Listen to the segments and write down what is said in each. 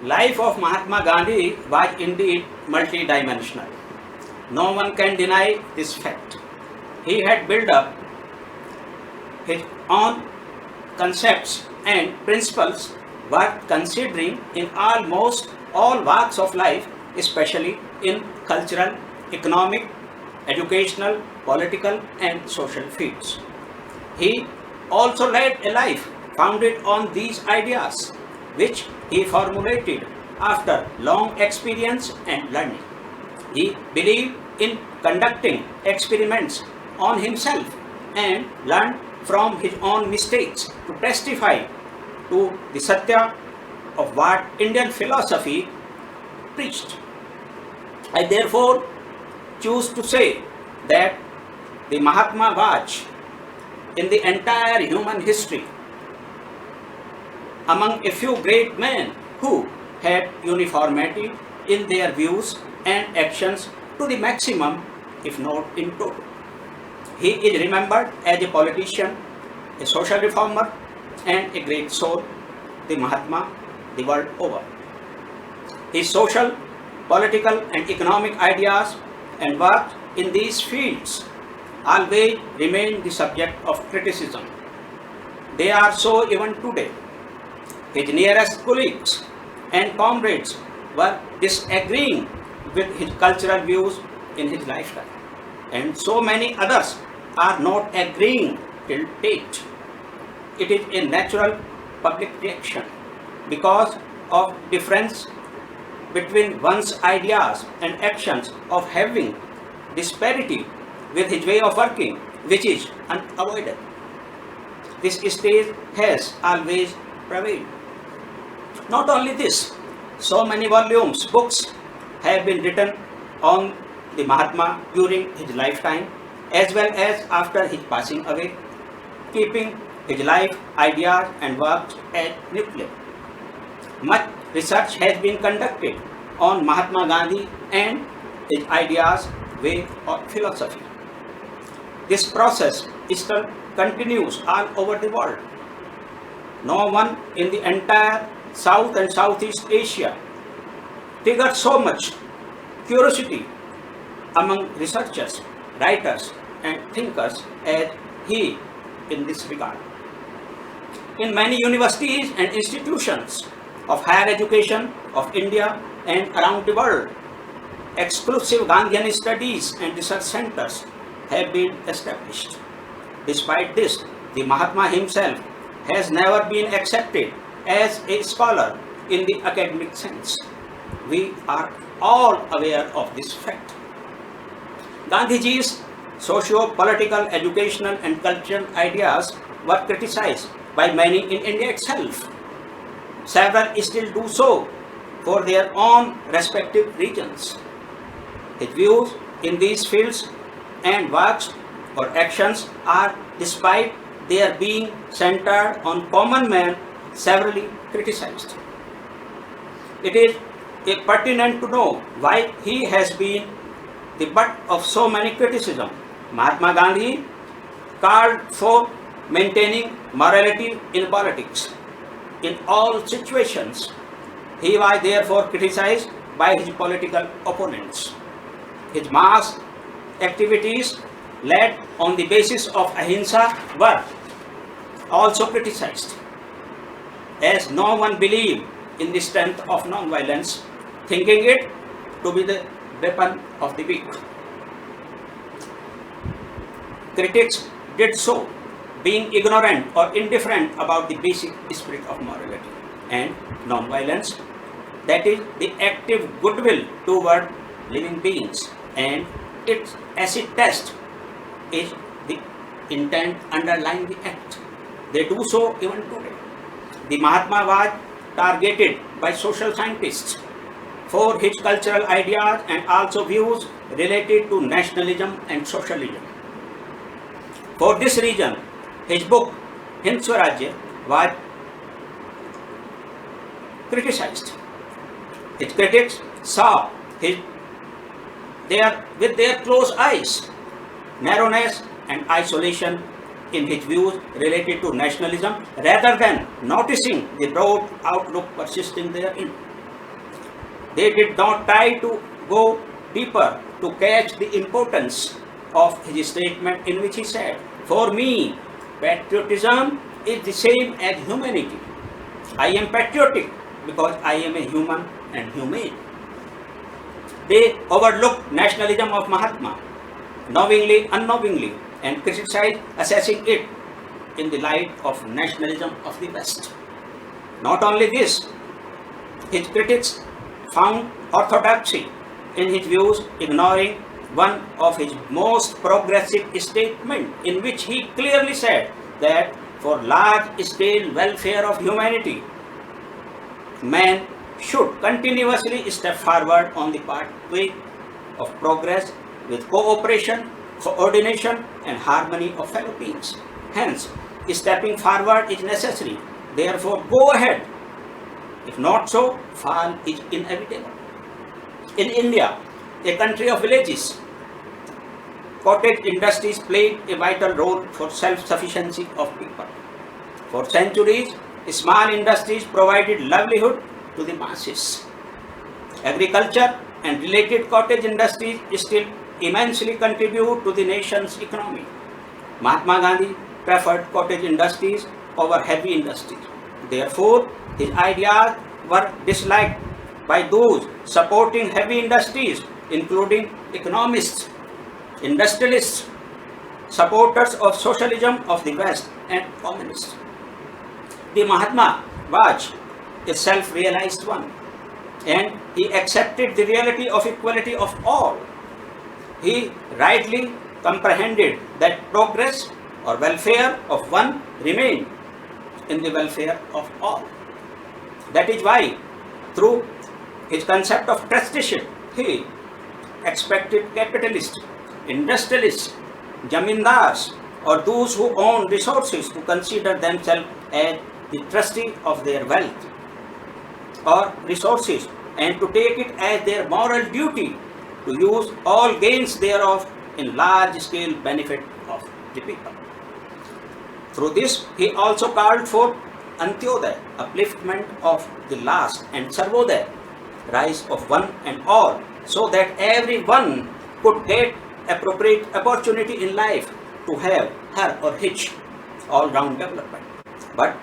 Life of Mahatma Gandhi was indeed multidimensional. No one can deny this fact. He had built up his own concepts and principles worth considering in almost all walks of life, especially in cultural, economic, educational, political, and social fields. He also led a life founded on these ideas, which he formulated after long experience and learning. He believed in conducting experiments on himself and learned from his own mistakes to testify to the Satya of what Indian philosophy preached. I therefore choose to say that the Mahatma was, in the entire human history, among a few great men who had uniformity in their views and actions to the maximum, if not in total. He is remembered as a politician, a social reformer, and a great soul, the Mahatma, the world over. His social, political, and economic ideas and work in these fields always remain the subject of criticism. They are so even today. His nearest colleagues and comrades were disagreeing with his cultural views in his lifetime, and so many others are not agreeing till date. It is a natural public reaction because of difference between one's ideas and actions of having disparity with his way of working, which is unavoidable. This stage has always prevailed. Not only this, so many volumes, books have been written on the Mahatma during his lifetime as well as after his passing away, keeping his life, ideas, and works as nuclear. Much research has been conducted on Mahatma Gandhi and his ideas, way of philosophy. This process still continues all over the world. No one in the entire South and Southeast Asia triggered so much curiosity among researchers, writers, and thinkers as he in this regard. In many universities and institutions of higher education of India and around the world, exclusive Gandhian studies and research centers have been established. Despite this, the Mahatma himself has never been accepted as a scholar in the academic sense. We are all aware of this fact. Gandhiji's socio-political, educational, and cultural ideas were criticized by many in India itself. Several still do so for their own respective regions. His views in these fields and works or actions are, despite their being centered on common man, severely criticized. It is pertinent to know why he has been the butt of so many criticism. Mahatma Gandhi called for maintaining morality in politics in all situations. He was therefore criticized by his political opponents. His mass activities led on the basis of ahimsa were also criticized, as no one believed in the strength of non-violence, thinking it to be the weapon of the weak. Critics did so, being ignorant or indifferent about the basic spirit of morality and non-violence, that is, the active goodwill toward living beings, and its acid test is the intent underlying the act. They do so even today. The Mahatma was targeted by social scientists for his cultural ideas and also views related to nationalism and socialism. For this reason, his book Hind Swarajya was criticized. His critics saw with their closed eyes narrowness and isolation in his views related to nationalism rather than noticing the broad outlook persisting therein. They did not try to go deeper to catch the importance of his statement in which he said, "For me, patriotism is the same as humanity. I am patriotic because I am a human and humane." They overlooked nationalism of Mahatma, knowingly, unknowingly, and criticized assessing it in the light of nationalism of the West. Not only this, his critics found orthodoxy in his views, ignoring one of his most progressive statements in which he clearly said that for large-scale welfare of humanity, man should continuously step forward on the pathway of progress with cooperation, coordination, and harmony of fellow beings. Hence, stepping forward is necessary. Therefore, go ahead. If not so, fall is inevitable. In India, a country of villages, cottage industries played a vital role for self-sufficiency of people. For centuries, small industries provided livelihood to the masses. Agriculture and related cottage industries still immensely contribute to the nation's economy. Mahatma Gandhi preferred cottage industries over heavy industries. Therefore, his ideas were disliked by those supporting heavy industries, including economists, industrialists, supporters of socialism of the West, and communists. The Mahatma was a self-realized one, and he accepted the reality of equality of all. He rightly comprehended that progress or welfare of one remained in the welfare of all. That is why, through his concept of trusteeship, he expected capitalists, industrialists, jamindars, or those who own resources to consider themselves as the trustee of their wealth or resources, and to take it as their moral duty to use all gains thereof in large scale benefit of the people. Through this, he also called for Antyodaya, upliftment of the last, and Sarvodaya, rise of one and all, so that everyone could get appropriate opportunity in life to have her or his all-round development. But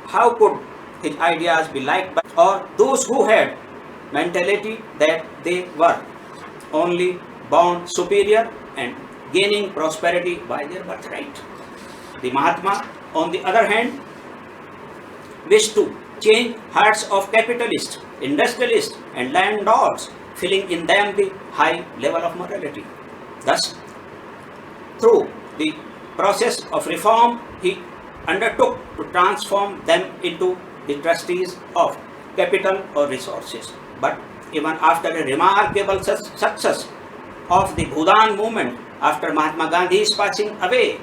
how could his ideas be liked by or those who had mentality that they were only born superior and gaining prosperity by their birthright? The Mahatma, on the other hand, wished to change hearts of capitalists, industrialists, and landlords, filling in them the high level of morality. Thus, through the process of reform, he undertook to transform them into the trustees of capital or resources. But even after a remarkable success of the Bhudan movement, after Mahatma Gandhi's passing away,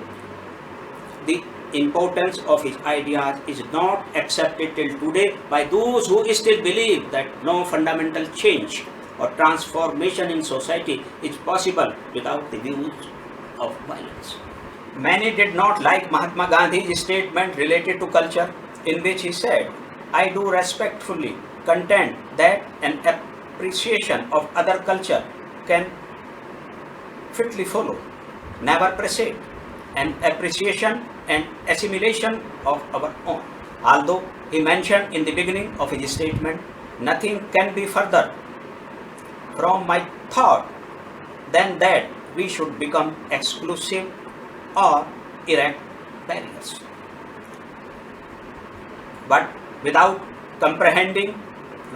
the importance of his ideas is not accepted till today by those who still believe that no fundamental change or transformation in society is possible without the views of violence. Many did not like Mahatma Gandhi's statement related to culture, in which he said, "I do respectfully contend that an appreciation of other culture can fitly follow, never precede, an appreciation and assimilation of our own." Although he mentioned in the beginning of his statement, "Nothing can be further from my thought than that we should become exclusive or erect barriers." But without comprehending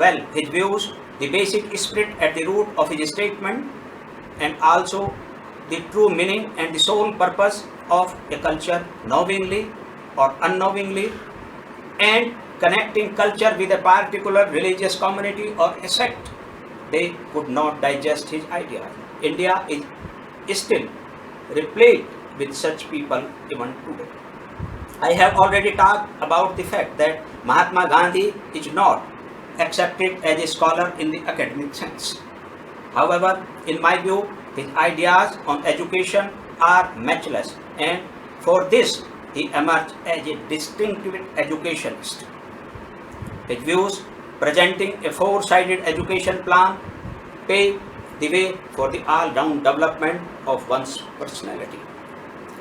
well his views, the basic spirit at the root of his statement, and also the true meaning and the sole purpose of a culture, knowingly or unknowingly, and connecting culture with a particular religious community or a sect, they could not digest his ideas. India is still replete with such people even today. I have already talked about the fact that Mahatma Gandhi is not accepted as a scholar in the academic sense. However, in my view, his ideas on education are matchless, and for this he emerged as a distinctive educationist. His views presenting a four-sided education plan, paved the way for the all-round development of one's personality.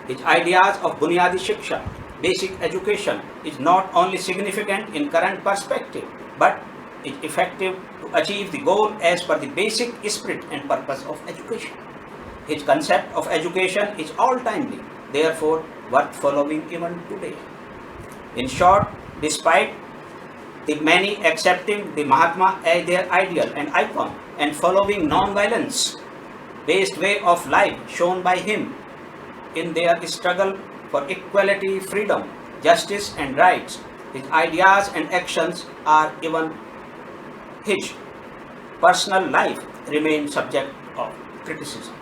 His ideas of Bunyadi Shiksha, basic education, is not only significant in current perspective, but is effective to achieve the goal as per the basic spirit and purpose of education. His concept of education is all-timely, therefore worth following even today. In short, despite the many accepting the Mahatma as their ideal and icon and following non-violence based way of life shown by him in their struggle for equality, freedom, justice and rights, his ideas and actions are even his personal life remain subject of criticism.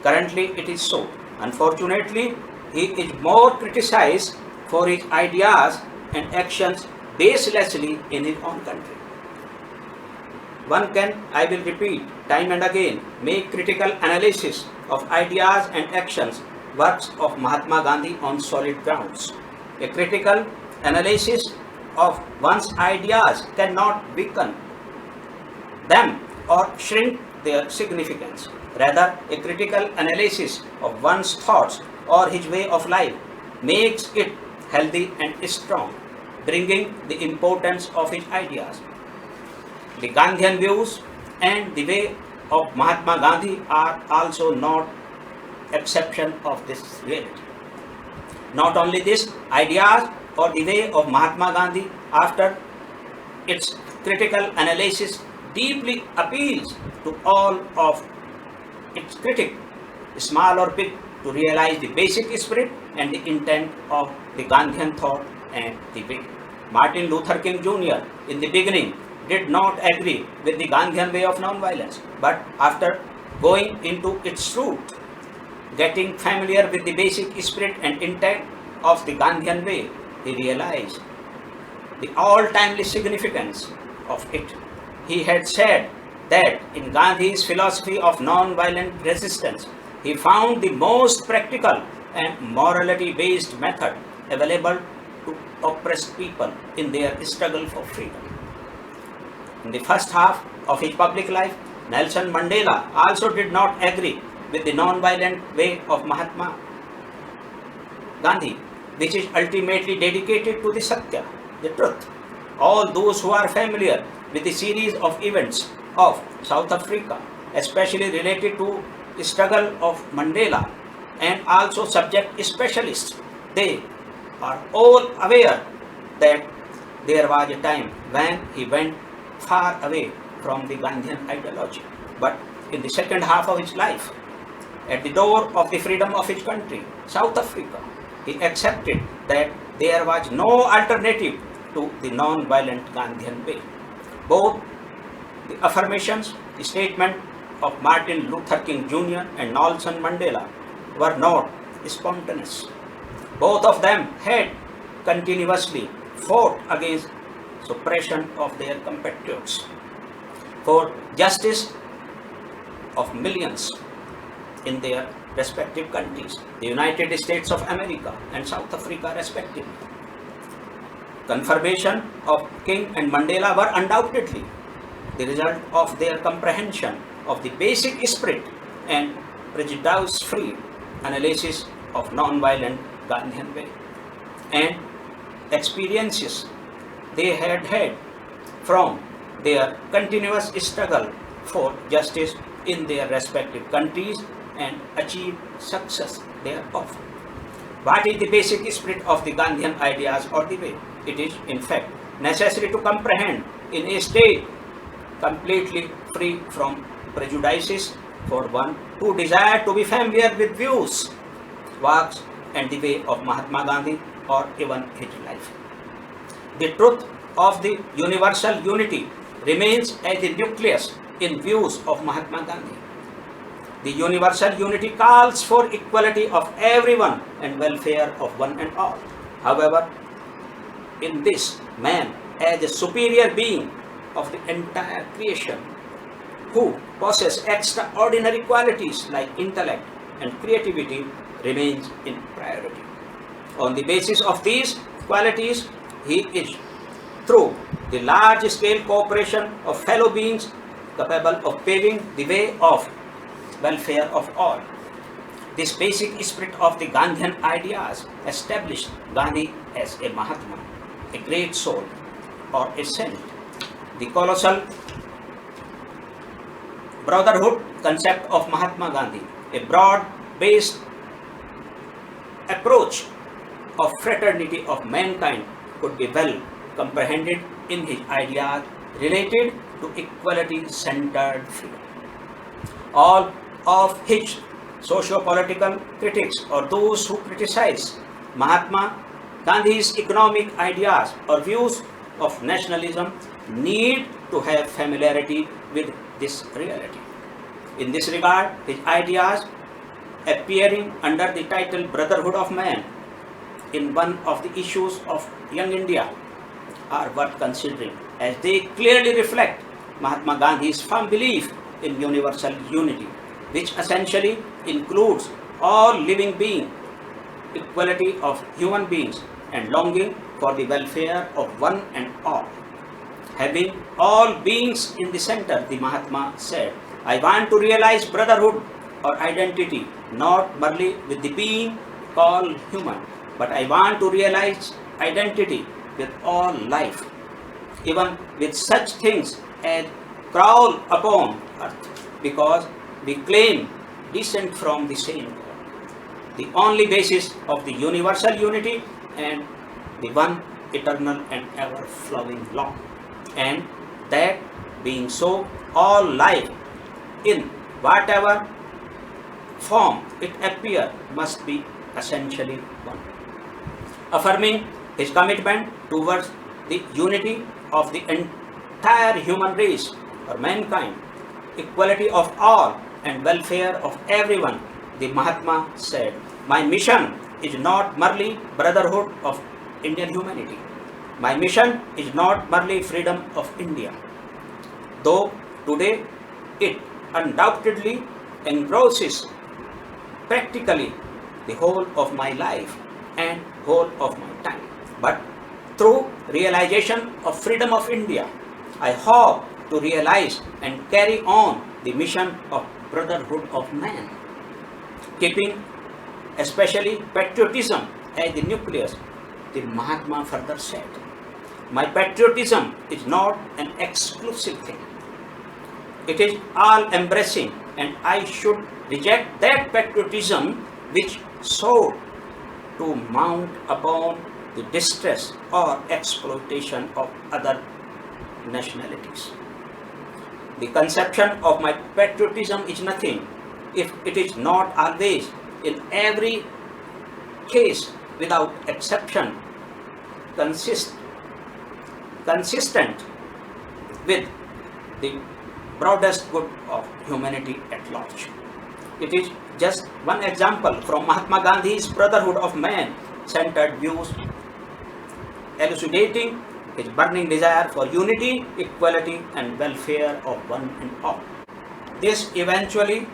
Currently it is so. Unfortunately, he is more criticized for his ideas and actions baselessly in his own country. One can, I will repeat time and again, make critical analysis of ideas and actions, works of Mahatma Gandhi on solid grounds. A critical analysis of one's ideas cannot weaken them or shrink their significance. Rather, a critical analysis of one's thoughts or his way of life makes it healthy and strong, bringing the importance of his ideas. The Gandhian views and the way of Mahatma Gandhi are also not exception of this reality. Not only this, ideas or the way of Mahatma Gandhi after its critical analysis deeply appeals to all of its critics, small or big, to realize the basic spirit and the intent of the Gandhian thought and the way. Martin Luther King Jr. in the beginning did not agree with the Gandhian way of non-violence, but after going into its root, getting familiar with the basic spirit and intent of the Gandhian way, he realized the all-timely significance of it. He had said that in Gandhi's philosophy of non-violent resistance, he found the most practical and morality-based method available to oppressed people in their struggle for freedom. In the first half of his public life, Nelson Mandela also did not agree with the non-violent way of Mahatma Gandhi, which is ultimately dedicated to the Satya, the truth. All those who are familiar with the series of events of South Africa, especially related to the struggle of Mandela, and also subject specialists, they are all aware that there was a time when he went far away from the Gandhian ideology. But in the second half of his life, at the door of the freedom of his country, South Africa, he accepted that there was no alternative to the non-violent Gandhian way. Both the affirmations, the statement of Martin Luther King Jr. and Nelson Mandela were not spontaneous. Both of them had continuously fought against suppression of their competitors for justice of millions in their respective countries, the United States of America and South Africa respectively. Confirmation of King and Mandela were undoubtedly the result of their comprehension of the basic spirit and prejudice-free analysis of non-violent Gandhian way and experiences they had had from their continuous struggle for justice in their respective countries and achieve success thereof. What is the basic spirit of the Gandhian ideas or the way? It is, in fact, necessary to comprehend in a state completely free from prejudices for one who desire to be familiar with views, works and the way of Mahatma Gandhi or even his life. The truth of the universal unity remains as the nucleus in views of Mahatma Gandhi. The universal unity calls for equality of everyone and welfare of one and all. However, in this, man as a superior being of the entire creation, who possess extraordinary qualities like intellect and creativity, remains in priority. On the basis of these qualities, he is, through the large-scale cooperation of fellow beings capable of paving the way of welfare of all. This basic spirit of the Gandhian ideas established Gandhi as a Mahatma, a great soul, or a saint. The colossal brotherhood concept of Mahatma Gandhi, a broad-based approach of fraternity of mankind, could be well comprehended in his ideas related to equality-centered freedom. All of his socio-political critics or those who criticize Mahatma Gandhi's economic ideas or views of nationalism need to have familiarity with this reality. In this regard, his ideas appearing under the title Brotherhood of Man in one of the issues of Young India are worth considering, as they clearly reflect Mahatma Gandhi's firm belief in universal unity, which essentially includes all living beings, equality of human beings, and longing for the welfare of one and all. Having all beings in the center, the Mahatma said, I want to realize brotherhood or identity not merely with the being called human, but I want to realize identity with all life, even with such things as crawl upon earth, because we claim descent from the same God, the only basis of the universal unity and the one eternal and ever flowing law. And that being so, all life in whatever form it appear must be essentially one. Affirming his commitment towards the unity of the entire human race or mankind, equality of all and welfare of everyone, the Mahatma said, my mission is not merely brotherhood of Indian humanity. My mission is not merely freedom of India, though today it undoubtedly engrosses practically the whole of my life and whole of my time. But through realization of freedom of India, I hope to realize and carry on the mission of brotherhood of man, keeping especially patriotism as the nucleus. The Mahatma further said, my patriotism is not an exclusive thing. It is all-embracing, and I should reject that patriotism which sought to mount upon the distress or exploitation of other nationalities. The conception of my patriotism is nothing if it is not always, in every case without exception, consistent with the broadest good of humanity at large. It is just one example from Mahatma Gandhi's brotherhood of man-centered views, elucidating his burning desire for unity, equality, and welfare of one and all. This eventually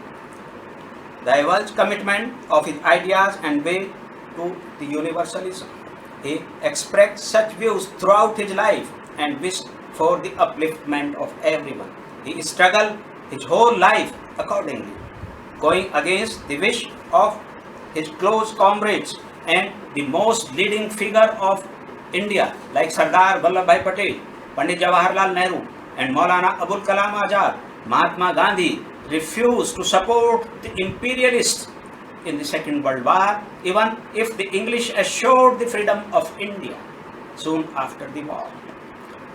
divulged commitment of his ideas and way to the universalism. He expressed such views throughout his life and wished for the upliftment of everyone. He struggled his whole life accordingly, going against the wish of his close comrades and the most leading figure of India like Sardar Vallabhbhai Patel, Pandit Jawaharlal Nehru, and Maulana Abul Kalam Azad. Mahatma Gandhi refused to support the imperialists in the Second World War, even if the English assured the freedom of India soon after the war.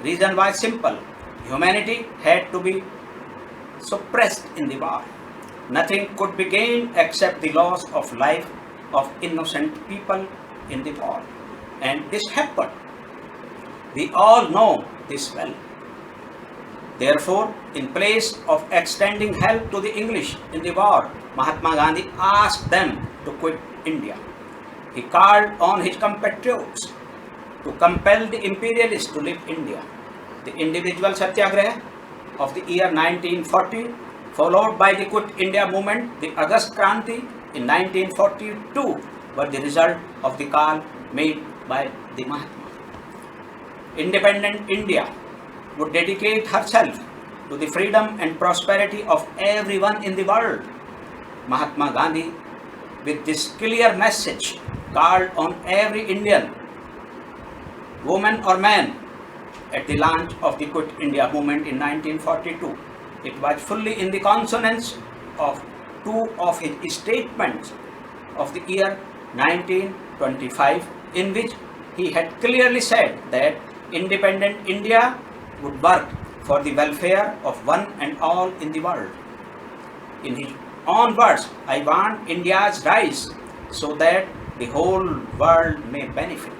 Reason was simple. Humanity had to be suppressed in the war. Nothing could be gained except the loss of life of innocent people in the war. And this happened. We all know this well. Therefore, in place of extending help to the English in the war, Mahatma Gandhi asked them to quit India. He called on his compatriots to compel the imperialists to leave India. The individual satyagraha of the year 1940, followed by the Quit India movement, the August Kranti in 1942, were the result of the call made by the Mahatma. Independent India would dedicate herself to the freedom and prosperity of everyone in the world. Mahatma Gandhi, with this clear message, called on every Indian, woman or man, at the launch of the Quit India movement in 1942. It was fully in the consonance of two of his statements of the year 1925, in which he had clearly said that independent India would work for the welfare of one and all in the world. In his own words, I want India's rise so that the whole world may benefit.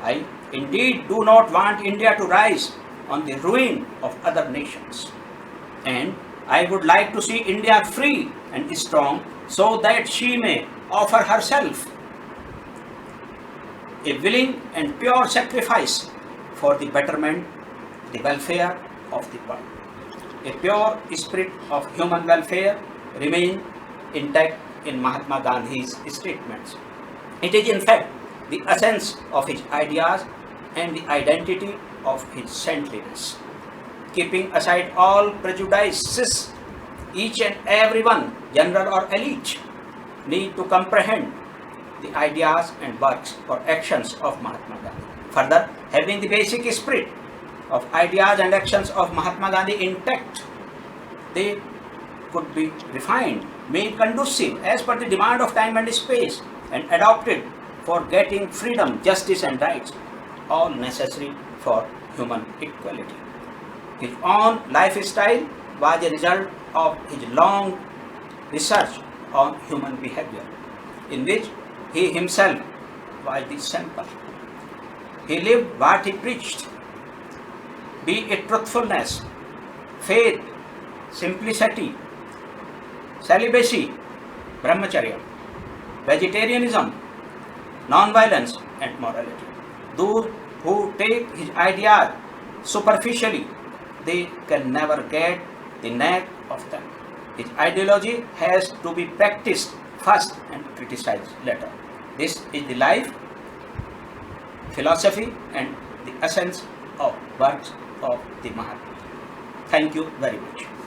I indeed do not want India to rise on the ruin of other nations. And I would like to see India free and strong so that she may offer herself a willing and pure sacrifice for the betterment, the welfare of the world. A pure spirit of human welfare remains intact in Mahatma Gandhi's statements. It is in fact the essence of his ideas and the identity of his saintliness. Keeping aside all prejudices, each and every one, general or elite, need to comprehend the ideas and works or actions of Mahatma Gandhi. Further, having the basic spirit of ideas and actions of Mahatma Gandhi intact, they could be refined, made conducive as per the demand of time and space, and adopted for getting freedom, justice and rights, all necessary for human equality. His own lifestyle was a result of his long research on human behavior, in which he himself was the sample. He lived what he preached, be it truthfulness, faith, simplicity, celibacy, brahmacharya, vegetarianism, non-violence and morality. Those who take his ideas superficially, they can never get the knack of them. His ideology has to be practiced first and criticized later. This is the life, philosophy and the essence of works of the Mahatma. Thank you very much.